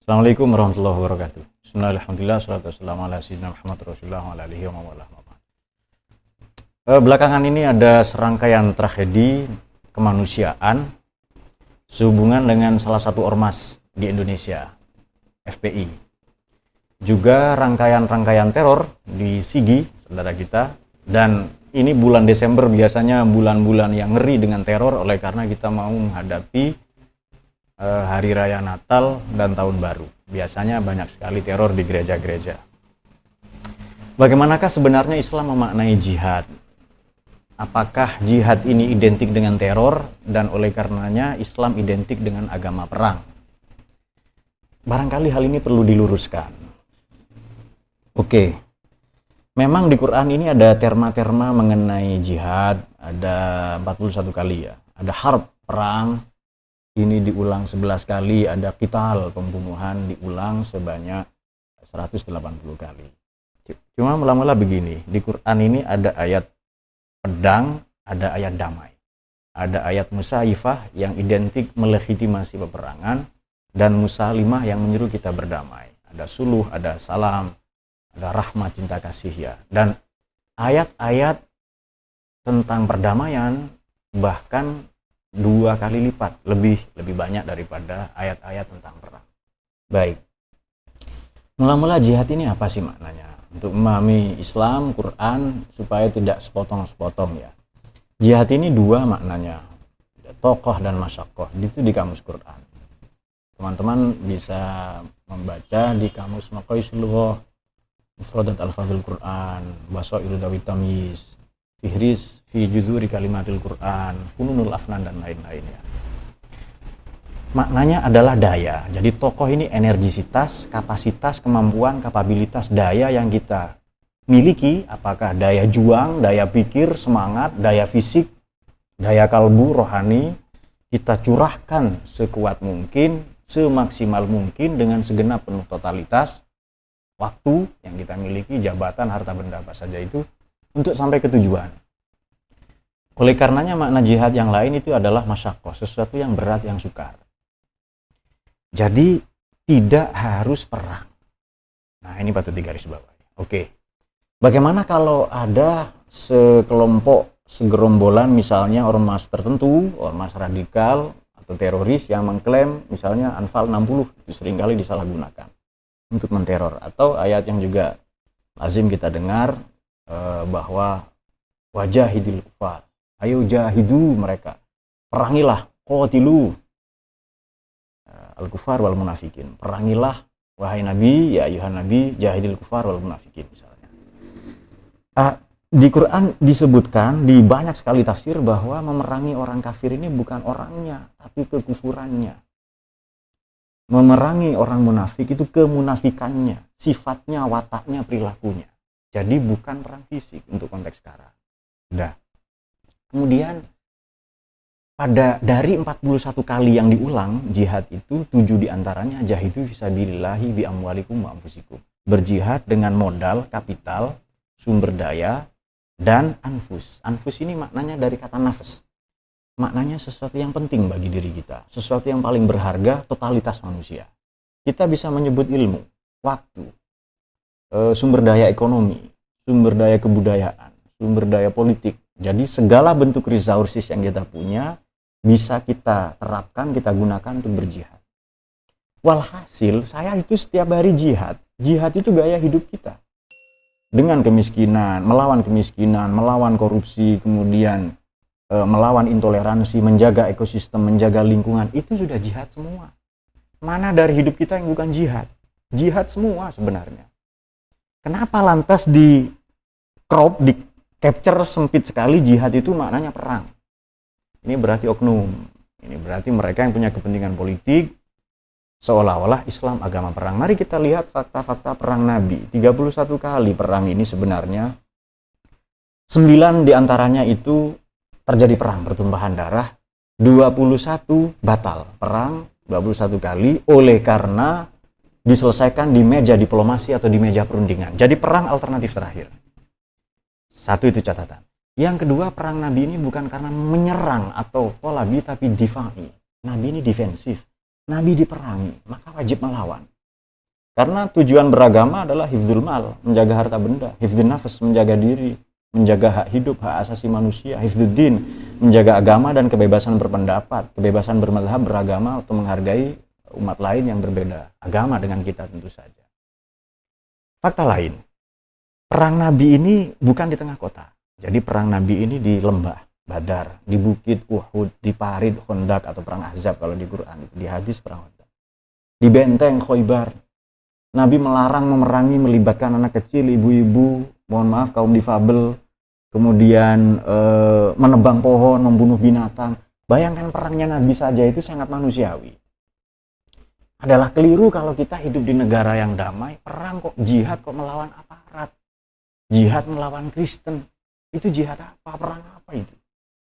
Assalamualaikum warahmatullahi wabarakatuh. Bismillahirrahmanirrahim. Salatu wassalamu ala sayyidina Muhammad Rasulullah wa ala alihi wa mawalah. Belakangan ini ada serangkaian tragedi kemanusiaan sehubungan dengan salah satu ormas di Indonesia, FPI. Juga rangkaian-rangkaian teror di Sigi, saudara kita. Dan ini bulan Desember biasanya bulan-bulan yang ngeri dengan teror oleh karena kita mau menghadapi Hari Raya Natal dan Tahun Baru. Biasanya banyak sekali teror di gereja-gereja. Bagaimanakah sebenarnya Islam memaknai jihad? Apakah jihad ini identik dengan teror dan oleh karenanya Islam identik dengan agama perang? Barangkali hal ini perlu diluruskan. Oke. Memang di Quran ini ada terma-terma mengenai jihad, ada 41 kali ya. Ada harb, perang, ini diulang 11 kali, ada qital, pembunuhan diulang sebanyak 180 kali. Cuma mula-mula begini, di Quran ini ada ayat pedang, ada ayat damai. Ada ayat musaifah yang identik melegitimasi peperangan, dan musalimah yang menyuruh kita berdamai. Ada suluh, ada salam, ada rahmat, cinta kasih ya. Dan ayat-ayat tentang perdamaian bahkan 2 kali lipat, lebih banyak daripada ayat-ayat tentang perang. Baik. Mula-mula jihad ini apa sih maknanya? Untuk memahami Islam, Quran supaya tidak sepotong-sepotong ya. Jihad ini 2 maknanya. Tokoh dan masyakoh. Itu di kamus Quran. Teman-teman bisa membaca di kamus Maqayisul Lughah, Mufradat Al-Fadhil Quran, Basairu Dzawit Tamyiz, Fihris fi juzuri kalimatil Quran, Fununul Afnan dan lain-lainnya. Maknanya adalah daya. Jadi tokoh ini energisitas, kapasitas, kemampuan, kapabilitas, daya yang kita miliki, apakah daya juang, daya pikir, semangat, daya fisik, daya kalbu, rohani, kita curahkan sekuat mungkin, semaksimal mungkin dengan segenap penuh totalitas waktu yang kita miliki, jabatan, harta benda apa saja itu untuk sampai ke tujuan. Oleh karenanya makna jihad yang lain itu adalah masyaqqah, sesuatu yang berat, yang sukar. Jadi tidak harus perang. Nah, ini patut digarisbawahi. Oke. Bagaimana kalau ada sekelompok, segerombolan misalnya ormas tertentu, ormas radikal atau teroris yang mengklaim misalnya Anfal 60 itu seringkali disalahgunakan untuk menteror, atau ayat yang juga lazim kita dengar bahwa wajahidil kufar, ayo jahidu mereka, perangilah, qatilu al-kufar wal munafikin, perangilah wahai nabi, ya ayuhan nabi, jahidil kufar wal munafikin misalnya. Di Quran disebutkan di banyak sekali tafsir bahwa memerangi orang kafir ini bukan orangnya tapi kekufurannya. Memerangi orang munafik itu kemunafikannya, sifatnya, wataknya, perilakunya. Jadi bukan perang fisik untuk konteks sekarang. Nah, kemudian dari 41 kali yang diulang jihad itu, 7 diantaranya jahidu fisabilillahi bi amwalikum wa anfusikum. Berjihad dengan modal, kapital, sumber daya, dan anfus. Anfus ini maknanya dari kata nafas. Maknanya sesuatu yang penting bagi diri kita. Sesuatu yang paling berharga, totalitas manusia. Kita bisa menyebut ilmu, waktu, sumber daya ekonomi, sumber daya kebudayaan, sumber daya politik. Jadi segala bentuk resources yang kita punya bisa kita terapkan, kita gunakan untuk berjihad. Walhasil saya itu setiap hari jihad. Jihad itu gaya hidup kita. Dengan kemiskinan, melawan korupsi, kemudian melawan intoleransi, menjaga ekosistem, menjaga lingkungan, itu sudah jihad semua. Mana dari hidup kita yang bukan jihad? Jihad semua sebenarnya. Kenapa lantas di crop, di capture sempit sekali jihad itu maknanya perang? Ini berarti oknum. Ini berarti mereka yang punya kepentingan politik seolah-olah Islam agama perang. Mari kita lihat fakta-fakta perang Nabi. 31 kali perang ini sebenarnya 9 diantaranya itu terjadi perang, pertumpahan darah. 21 batal perang, 21 kali oleh karena diselesaikan di meja diplomasi atau di meja perundingan. Jadi perang alternatif terakhir. Satu itu catatan. Yang kedua, perang Nabi ini bukan karena menyerang atau polabi, tapi difa'i. Nabi ini defensif. Nabi diperangi, maka wajib melawan. Karena tujuan beragama adalah hifdzul mal, menjaga harta benda, hifdzun nafas, menjaga diri, menjaga hak hidup, hak asasi manusia, hifdzuddin, menjaga agama dan kebebasan berpendapat, kebebasan bermazhab, beragama atau menghargai umat lain yang berbeda agama dengan kita tentu saja. Fakta lain, perang Nabi ini bukan di tengah kota. Jadi perang Nabi ini di lembah Badar, di bukit Uhud, di parit Khandaq atau perang Ahzab kalau di Quran itu, di hadis perang Khandaq. Di benteng Khoibar, Nabi melarang memerangi melibatkan anak kecil, ibu-ibu, mohon maaf kaum difabel, kemudian menebang pohon, membunuh binatang. Bayangkan perangnya Nabi saja itu sangat manusiawi. Adalah keliru kalau kita hidup di negara yang damai, perang kok, jihad kok melawan aparat, jihad melawan Kristen. Itu jihad apa? Perang apa itu?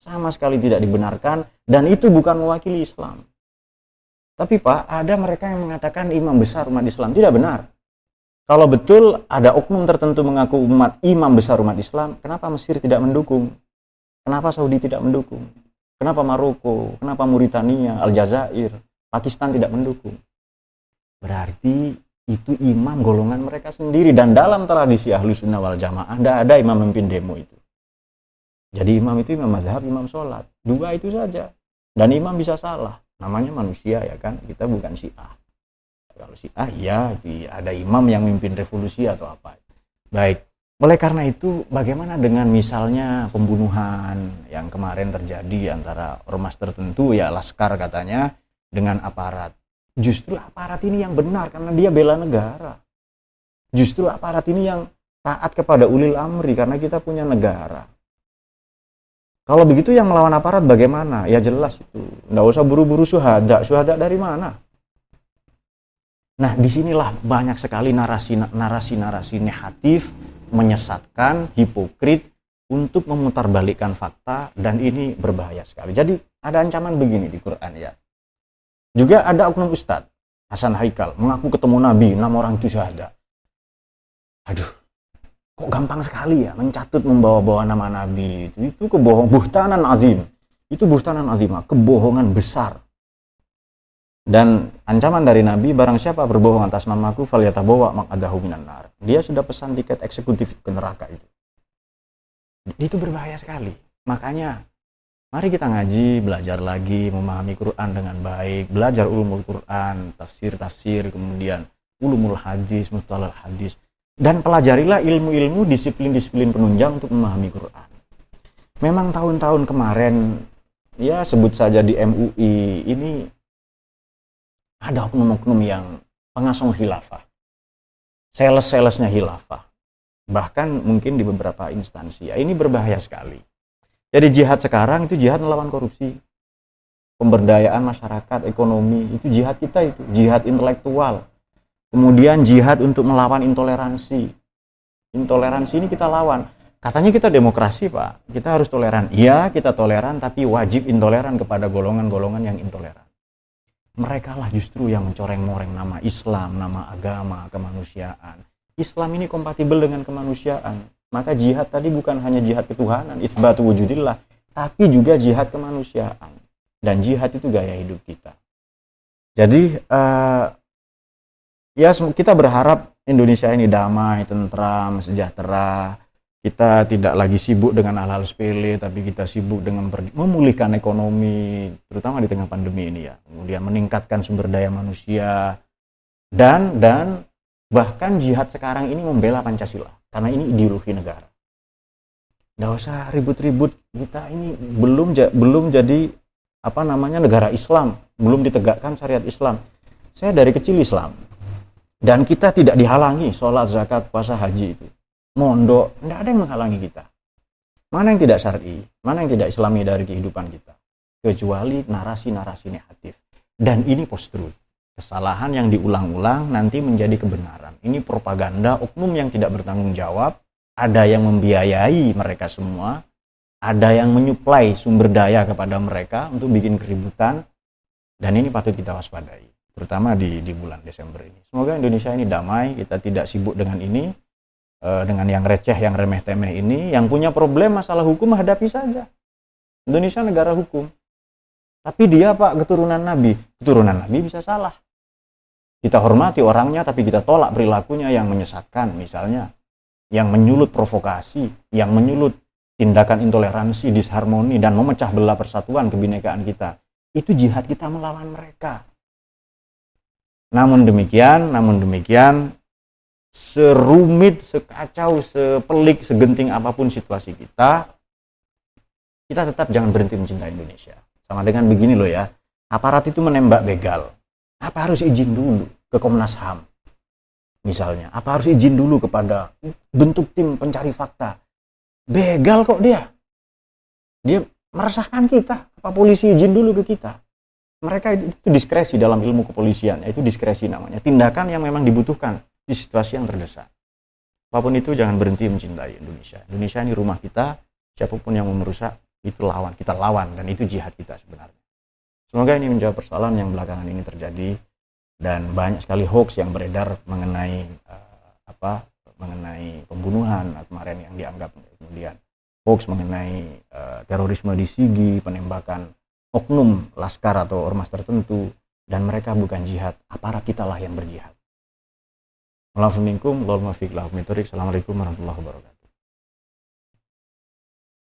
Sama sekali tidak dibenarkan, dan itu bukan mewakili Islam. Tapi Pak, ada mereka yang mengatakan imam besar umat Islam. Tidak benar. Kalau betul ada oknum tertentu mengaku imam besar umat Islam, kenapa Mesir tidak mendukung? Kenapa Saudi tidak mendukung? Kenapa Maroko? Kenapa Mauritania, Aljazair, Pakistan tidak mendukung? Berarti itu imam golongan mereka sendiri. Dan dalam tradisi Ahlussunnah wal Jamaah, tidak ada imam memimpin demo itu. Jadi imam itu imam mazhab, imam sholat. Dua itu saja. Dan imam bisa salah. Namanya manusia ya kan. Kita bukan Syiah. Kalau Syiah ya ada imam yang memimpin revolusi atau apa. Baik. Oleh karena itu bagaimana dengan misalnya pembunuhan yang kemarin terjadi antara ormas tertentu ya Laskar katanya dengan aparat. Justru aparat ini yang benar karena dia bela negara. Justru aparat ini yang taat kepada ulil amri karena kita punya negara. Kalau begitu yang melawan aparat bagaimana? Ya jelas itu. Nggak usah buru-buru syuhada. Syuhada dari mana? Nah, disinilah banyak sekali narasi-narasi negatif, menyesatkan, hipokrit, untuk memutarbalikkan fakta, dan ini berbahaya sekali. Jadi ada ancaman begini di Quran ya. Juga ada oknum Ustadz, Hasan Haikal, mengaku ketemu Nabi, 6 orang itu syuhada. Aduh. Kok gampang sekali ya mencatut membawa-bawa nama Nabi itu buhtanan azim. Itu buhtanan azimah, kebohongan besar. Dan ancaman dari Nabi, barang siapa berbohong atas namaku falyatabawa maq'adahu minan nar. Dia sudah pesan tiket eksekutif ke neraka itu. Itu berbahaya sekali. Makanya mari kita ngaji, belajar lagi, memahami Quran dengan baik, belajar ulumul Quran, tafsir, kemudian ulumul hadis, mustalahul hadis. Dan pelajarilah ilmu-ilmu disiplin-disiplin penunjang untuk memahami Quran. Memang tahun-tahun kemarin, ya sebut saja di MUI, ini ada oknum-oknum yang pengasong khilafah. Sales-salesnya khilafah. Bahkan mungkin di beberapa instansi. Ya, ini berbahaya sekali. Jadi jihad sekarang itu jihad melawan korupsi. Pemberdayaan masyarakat, ekonomi, itu jihad kita itu. Jihad intelektual. Kemudian jihad untuk melawan intoleransi. Intoleransi ini kita lawan. Katanya kita demokrasi Pak, kita harus toleran. Iya kita toleran, tapi wajib intoleran kepada golongan-golongan yang intoleran. Mereka lah justru yang mencoreng-moreng nama Islam, nama agama, kemanusiaan. Islam ini kompatibel dengan kemanusiaan. Maka jihad tadi bukan hanya jihad ketuhanan, isbatu wujudillah, tapi juga jihad kemanusiaan. Dan jihad itu gaya hidup kita. Jadi ya kita berharap Indonesia ini damai, tentram, sejahtera. Kita tidak lagi sibuk dengan hal-hal sepele, tapi kita sibuk dengan memulihkan ekonomi, terutama di tengah pandemi ini ya. Kemudian meningkatkan sumber daya manusia dan bahkan jihad sekarang ini membela Pancasila karena ini ideologi negara. Nggak usah ribut-ribut, kita ini belum jadi negara Islam, belum ditegakkan syariat Islam. Saya dari kecil Islam. Dan kita tidak dihalangi sholat, zakat, puasa, haji itu. Mondok, tidak ada yang menghalangi kita. Mana yang tidak syar'i, mana yang tidak islami dari kehidupan kita. Kecuali narasi-narasi negatif. Dan ini post-truth. Kesalahan yang diulang-ulang nanti menjadi kebenaran. Ini propaganda oknum yang tidak bertanggung jawab. Ada yang membiayai mereka semua. Ada yang menyuplai sumber daya kepada mereka untuk bikin keributan. Dan ini patut kita waspadai. Terutama di bulan Desember ini. Semoga Indonesia ini damai, kita tidak sibuk dengan ini, dengan yang receh, yang remeh-temeh ini. Yang punya problem masalah hukum hadapi saja. Indonesia negara hukum. Tapi dia Pak keturunan Nabi bisa salah. Kita hormati orangnya, tapi kita tolak perilakunya yang menyesatkan, misalnya, yang menyulut provokasi, yang menyulut tindakan intoleransi, disharmoni, dan memecah belah persatuan kebinekaan kita. Itu jihad kita melawan mereka. Namun demikian, serumit, sekacau, sepelik, segenting apapun situasi kita tetap jangan berhenti mencintai Indonesia. Sama dengan begini loh ya, aparat itu menembak begal. Apa harus izin dulu ke Komnas HAM? Misalnya, apa harus izin dulu kepada bentuk tim pencari fakta? Begal kok dia. Dia meresahkan kita. Apa polisi izin dulu ke kita? Mereka itu diskresi dalam ilmu kepolisian, itu diskresi namanya. Tindakan yang memang dibutuhkan di situasi yang terdesak. Apapun itu, jangan berhenti mencintai Indonesia. Indonesia ini rumah kita, siapapun yang mau merusak, itu lawan. Kita lawan, dan itu jihad kita sebenarnya. Semoga ini menjawab persoalan yang belakangan ini terjadi, dan banyak sekali hoax yang beredar mengenai mengenai pembunuhan kemarin yang dianggap, kemudian hoax mengenai terorisme di Sigi, penembakan oknum laskar atau ormas tertentu, dan mereka bukan jihad, aparat kita lah yang berjihad. Assalamualaikum warahmatullahi wabarakatuh.